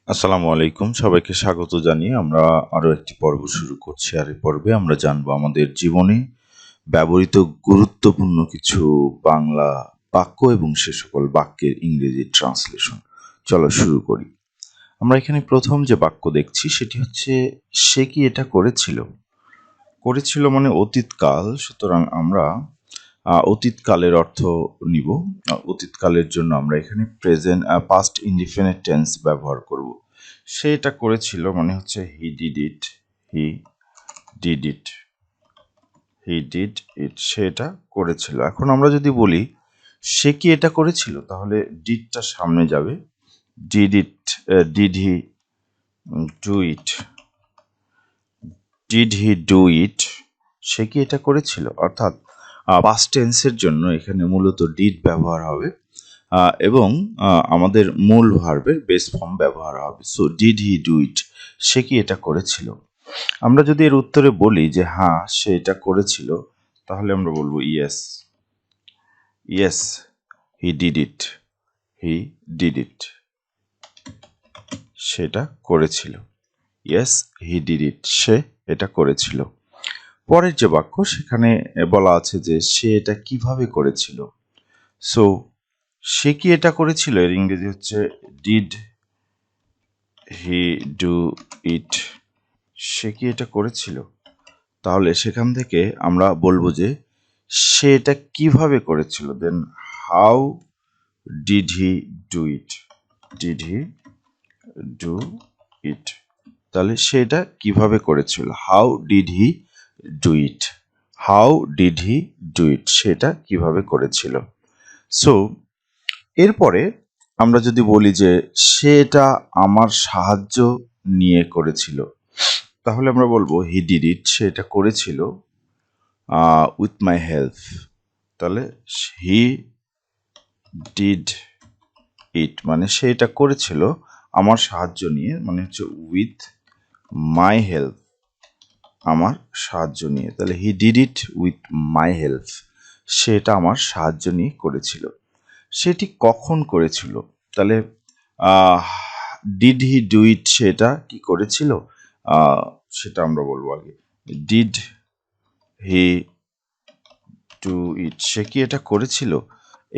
আসসালামু আলাইকুম, সবাইকে স্বাগত জানিয়ে আমরা আরও একটি পর্ব শুরু করছি। আর এই পর্বে আমরা জানবো আমাদের জীবনে ব্যবহৃত গুরুত্বপূর্ণ কিছু বাংলা বাক্য এবং সে সকল বাক্যের ইংরেজি ট্রান্সলেশন। চলো শুরু করি। আমরা এখানে প্রথম যে বাক্য দেখছি সেটি হচ্ছে সে কি এটা করেছিল। করেছিল মানে অতীতকাল, সুতরাং আমরা অতীতকালের অর্থ নিব। অতীতকালের জন্য আমরা এখানে প্রেজেন্ট পাস্ট ইনডিফিনিট টেন্স ব্যবহার করব। সে এটা করেছিল মানে হচ্ছে he did it, he did it, he did it, সে এটা করেছিল। এখন আমরা যদি বলি সে কি এটা করেছিল, তাহলে ডিডটা সামনে যাবে। Did it, did he do it, did he do it, সে কি এটা করেছিল। অর্থাৎ পাস্ট টেন্সের জন্য এখানে মূলত ডিড ব্যবহার হবে এবং আমাদের মূল ভার্বের বেস ফর্ম ব্যবহার হবে। So did he do it, সে কি এটা করেছিল। আমরা যদি এর উত্তরে বলি যে হ্যাঁ সে এটা করেছিল, তাহলে আমরা বলবো yes, yes he did it, he did ইট, সেটা করেছিল। ইয়েস হি ডিড ইট, সে এটা করেছিল। পরের যে বাক্য সেখানে বলা আছে যে সে এটা কিভাবে করেছিল। সো সে কি এটা করেছিল এর ইংরেজি হচ্ছে ডিড হি ডু ইট, সে কি এটা করেছিল। তাহলে সেখান থেকে আমরা বলবো যে সে এটা কিভাবে করেছিল। Then how did he do it, did he do it, তাহলে সে এটা কিভাবে করেছিল। How did he do it, how did he do it, সেটা কিভাবে করেছিল। সো এরপরে আমরা যদি বলি যে সে এটা আমার সাহায্য নিয়ে করেছিল, তাহলে আমরা বলবো হি ডিড ইট, সে এটা করেছিল উইথ মাই হেল্প। তাহলে হি ডিড ইট মানে সে এটা করেছিল আমার সাহায্য নিয়ে, মানে হচ্ছে উইথ মাই হেল্প, আমার সাহায্য নিয়ে। তাহলে he did it with my help, সে এটা আমার সাহায্য নিয়ে করেছিল। সেটি কখন করেছিল, তাহলে ডিড হি ডু ইট, সেটা কি করেছিল, সেটা আমরা বলবো আগে। ডিড হি ডু ইট, সে কি এটা করেছিল।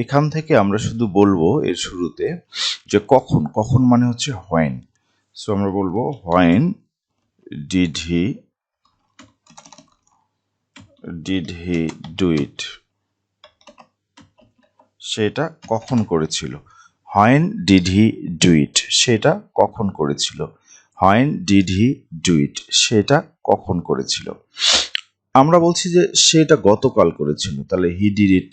এখান থেকে আমরা শুধু বলবো এর শুরুতে যে কখন, কখন মানে হচ্ছে হোয়েন। সো আমরা বলবো when did he do it, সেটা কখন করেছিল। When did he do it, সেটা কখন করেছিল। When did he do it, সেটা কখন করেছিল। আমরা বলছি যে সেটা গতকাল করেছিল, তাহলে হি ডিড ইট,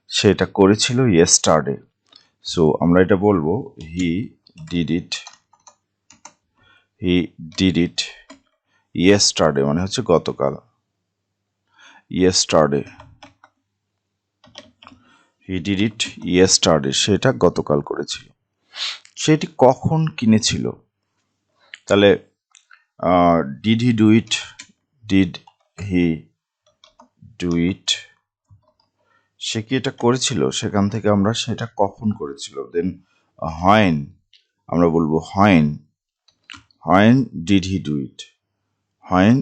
সেটা করেছিল ইয়েস্টারডে। সো আমরা এটা বলবো he did it, he did it yesterday মানে হচ্ছে গতকাল। Yesterday, he did it yesterday, সেটা গতকাল করেছিল। সেটি কখন কিনেছিল, তাহলে did he do it, did he do it, সে কি এটা করেছিল, সেখান থেকে আমরা সেটা কখন করেছিল। দেন হোয়েন, আমরা বলবো when, when did he do it, when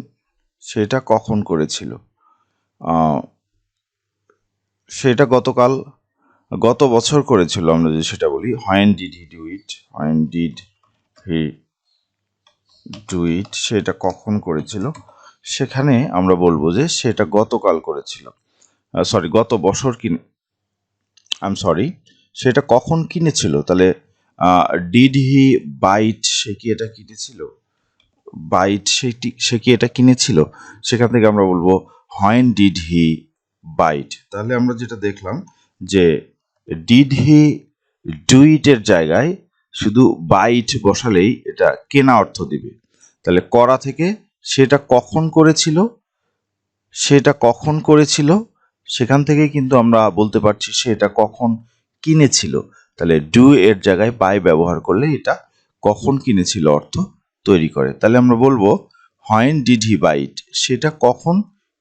সেটা কখন করেছিল। সেটা গতকাল, গত বছর করেছিল। আমরা যদি সেটা বলি when did he do it, when did he do it, সেটা কখন করেছিল, সেখানে আমরা বলবো যে সেটা গতকাল করেছিল, সরি গত বছর কিনে, আই এম সরি, সেটা কখন কিনেছিল। তাহলে ডিড হি বাইট, সে কি এটা কিনেছিল, বাইট সে কি এটা কিনেছিল, সেখান থেকে আমরা বলবো হোয়েন ডিড হি বাইট। তাহলে আমরা যেটা দেখলাম যে ডিড হি ডু ইটের জায়গায় শুধু বাইট বসালেই এটা কেনা অর্থ দিবে। তাহলে করা থেকে সেটা কখন করেছিল, সেটা কখন করেছিল, সেখান থেকে কিন্তু আমরা বলতে পারছি সেটা কখন কিনেছিল। তাহলে ডু এর জায়গায় বাই ব্যবহার করলে এটা কখন কিনেছিল অর্থ তৈরি করে। তাহলে আমরা বলবো হোয়েন ডিড হি বাই ইট, সেটা কখন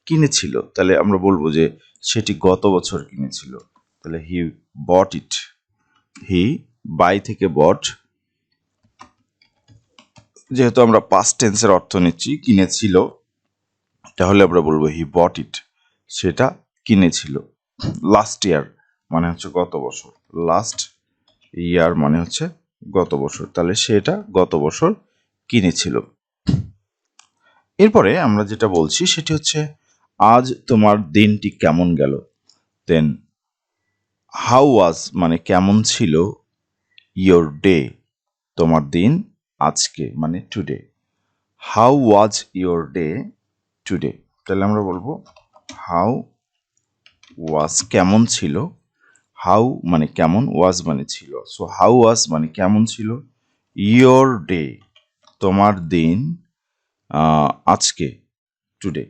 কিনেছিল। তাহলে আমরা বলবো যে সেটি গত বছর কিনেছিল। তাহলে হি বট ইট, হি বাই থেকে বট, যেহেতু আমরা পাস্ট টেন্সের অর্থ নিচ্ছি, কিনেছিল, তাহলে আমরা বলবো হি বট ইট, সেটা কিনেছিল। লাস্ট ইয়ার মানে হচ্ছে গত বছর, লাস্ট ইয়ার মানে হচ্ছে গত বছর, তাহলে সেটা গত বছর কিনেছিল। এরপরে আমরা যেটা বলছি সেটি হচ্ছে আজ তোমার দিনটি কেমন গেল। দেন হাউ ওয়াজ মানে কেমন ছিল, ইয়োর ডে তোমার দিন আজকে মানে today. How was your day today, তাহলে আমরা বলবো হাউ ওয়াজ কেমন ছিল, হাউ মানে কেমন, ওয়াজ মানে ছিল, সো হাউ ওয়াজ মানে কেমন ছিল, ইয়োর ডে তোমার দিন আজকে টুডে।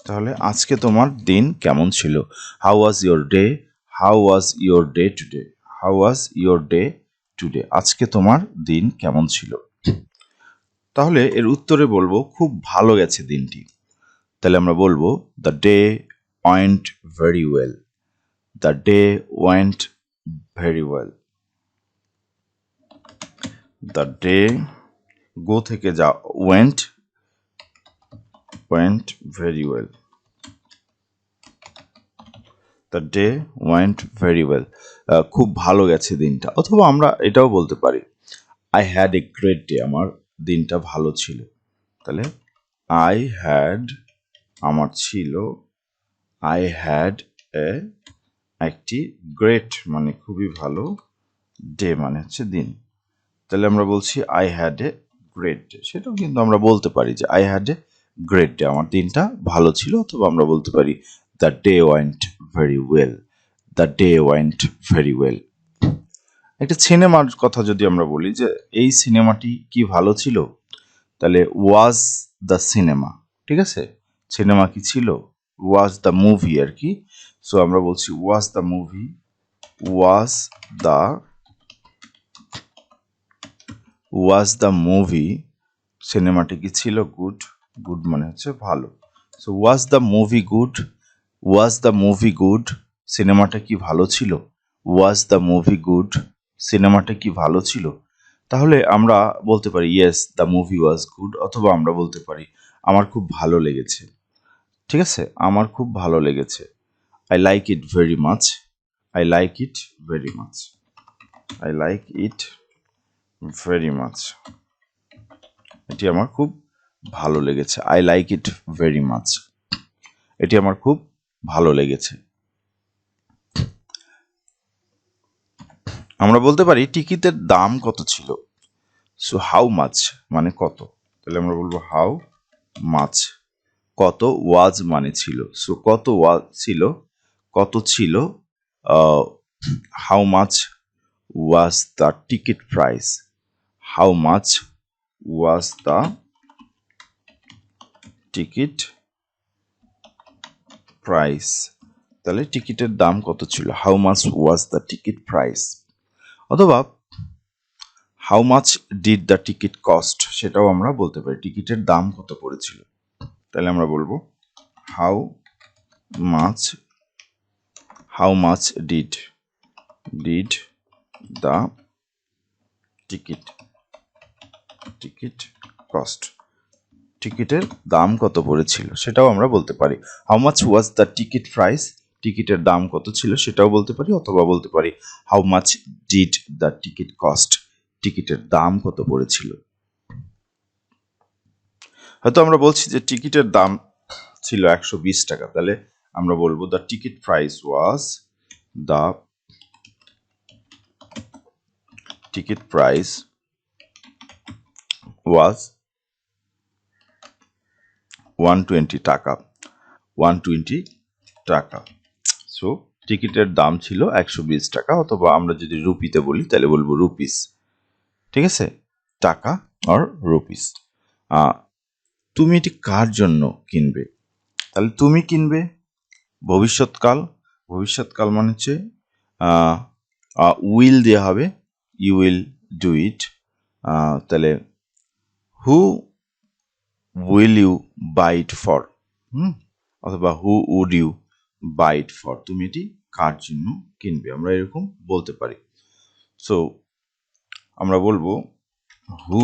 তাহলে আজকে তোমার দিন কেমন ছিল, how was your day, how was your day today, how was your day today, আজকে তোমার দিন কেমন ছিল। তাহলে এর উত্তরে বলবো খুব ভালো গেছে দিনটি, তাহলে আমরা বলবো the day went very well, the day went very well, the day go থেকে যা, went went very well, the day went very well, খুব ভালো গেছে দিনটা। অথবা আমরা এটাও বলতে পারি I had a great day, আমার দিনটা ভালো ছিল। তাহলে আই হ্যাড আমার ছিল, আই হ্যাড এ একটি গ্রেট মানে খুবই ভালো, ডে মানে হচ্ছে দিন, তাহলে আমরা বলছি I had a great day. সেটাও কিন্তু আমরা বলতে পারি যে I had a great day, আমার দিনটা ভালো ছিল। অথবা আমরা বলতে পারি the day went very well, the day went very well. একটা সিনেমার কথা যদি আমরা বলি যে এই সিনেমাটি কি ভালো ছিল, তাহলে ওয়াজ দ্য সিনেমা, ঠিক আছে, সিনেমা কি ছিল, ওয়াজ দ্য মুভি আর কি। সো আমরা বলছি was the movie, was the, was the movie, সিনেমাটি কি ছিল, গুড, গুড মানে হচ্ছে ভালো। So was the movie good, was the movie good, সিনেমাটা কি ভালো ছিল, ওয়াজ দ্য মুভি গুড, সিনেমাটা কি ভালো ছিল। তাহলে আমরা বলতে পারি yes the movie was good, অথবা আমরা বলতে পারি আমার খুব ভালো লেগেছে, ঠিক আছে, আমার খুব ভালো লেগেছে, I like it very much, I like it very much, I like it very much, এটি আমার খুব ভালো লেগেছে, I like it very much, এটি আমার খুব ভালো লেগেছে। আমরা বলতে পারি টিকিটের দাম কত ছিল, সো হাউ মাচ মানে কত, তাহলে আমরা বলবো হাউ মাচ, কত, ওয়াজ মানে ছিল, সো কত ওয়াজ ছিল, কত ছিল, how much was the ticket price, how much was the ticket price, তাহলে টিকিটের দাম কত ছিল, how much was the ticket price. অথবা how much did the ticket cost, সেটাও আমরা বলতে পারি টিকিটের দাম কত পড়েছিল, তাহলে আমরা বলবো how much, how much did, did the ticket, ticket cost, টিকিটের দাম কত পড়েছিল সেটাও আমরা বলতে পারি। How much was the ticket price, টিকিটের দাম কত ছিল সেটাও বলতে পারি। অথবা বলতে পারি how much did the ticket cost, টিকিটের দাম কত পড়েছিল। হয়তো আমরা বলছি যে টিকিটের দাম ছিল 120 টাকা, তাহলে আমরা বলবো the ticket price was, the ticket price was 120 টাকা, 120 টাকা। সো টিকিটের দাম ছিল 120 টাকা। অথবা আমরা যদি রুপিতে বলি তাহলে বলবো রুপিস, ঠিক আছে, টাকা আর রুপিস। তুমি এটি কার জন্য কিনবে, তাহলে তুমি কিনবে, ভবিষ্যৎকাল, ভবিষ্যৎকাল মানে হচ্ছে উইল দেওয়া হবে, ইউ উইল ডু ইট, তাহলে who will you buy it for, অথবা who would you buy it for, তুমি এটি কার জন্য কিনবে, আমরা এরকম বলতে পারি। সো আমরা বলবো হু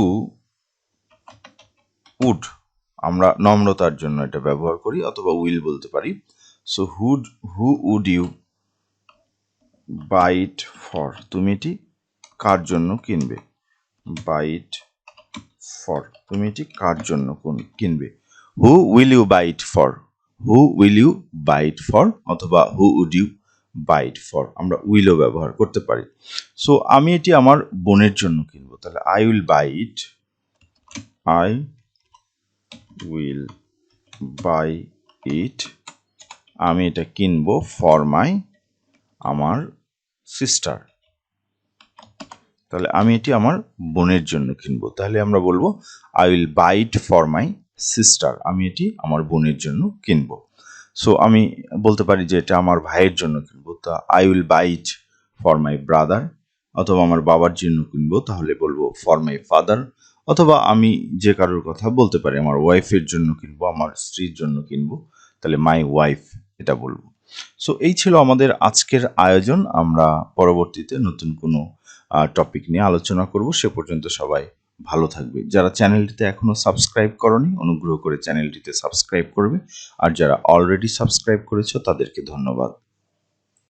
উড, আমরা নম্রতার জন্য এটা ব্যবহার করি, অথবা উইল বলতে পারি। So who would you byte for, তুমি এটি কার জন্য কিনবে? বাইট ফর, তুমি এটি কার জন্য কিনবে? Who will you byte for, who will you byte for, অথবা who would you byte for, আমরা উইলও ব্যবহার করতে পারি। সো আমি এটি আমার বোনের জন্য কিনবো, তাহলে আই উইল বাই ইট, আমি এটা কিনবো ফর আমার সিস্টার, তাহলে আমি এটি আমার বোনের জন্য কিনবো। তাহলে আমরা বলবো I will buy it for my sister, আমি এটি আমার বোনের জন্য কিনবো। সো আমি বলতে পারি যে এটা আমার ভাইয়ের জন্য কিনবো, তা I will buy it for my brother, অথবা আমার বাবার জন্য কিনবো, তাহলে বলবো ফর মাই ফাদার, অথবা আমি যে কারোর কথা বলতে পারি, আমার ওয়াইফের জন্য কিনবো, আমার স্ত্রীর জন্য কিনবো, তাহলে মাই ওয়াইফ এটা বলবো। সো এই ছিল আমাদের আজকের আয়োজন। আমরা পরবর্তীতে নতুন কোনো টপিক নিয়ে আলোচনা করব। সে পর্যন্ত সবাই ভালো থাকবে। যারা চ্যানেলটিতে এখনো সাবস্ক্রাইব করনি, অনুগ্রহ করে চ্যানেলটিতে সাবস্ক্রাইব করবে, আর যারা অলরেডি সাবস্ক্রাইব করেছো তাদেরকে ধন্যবাদ।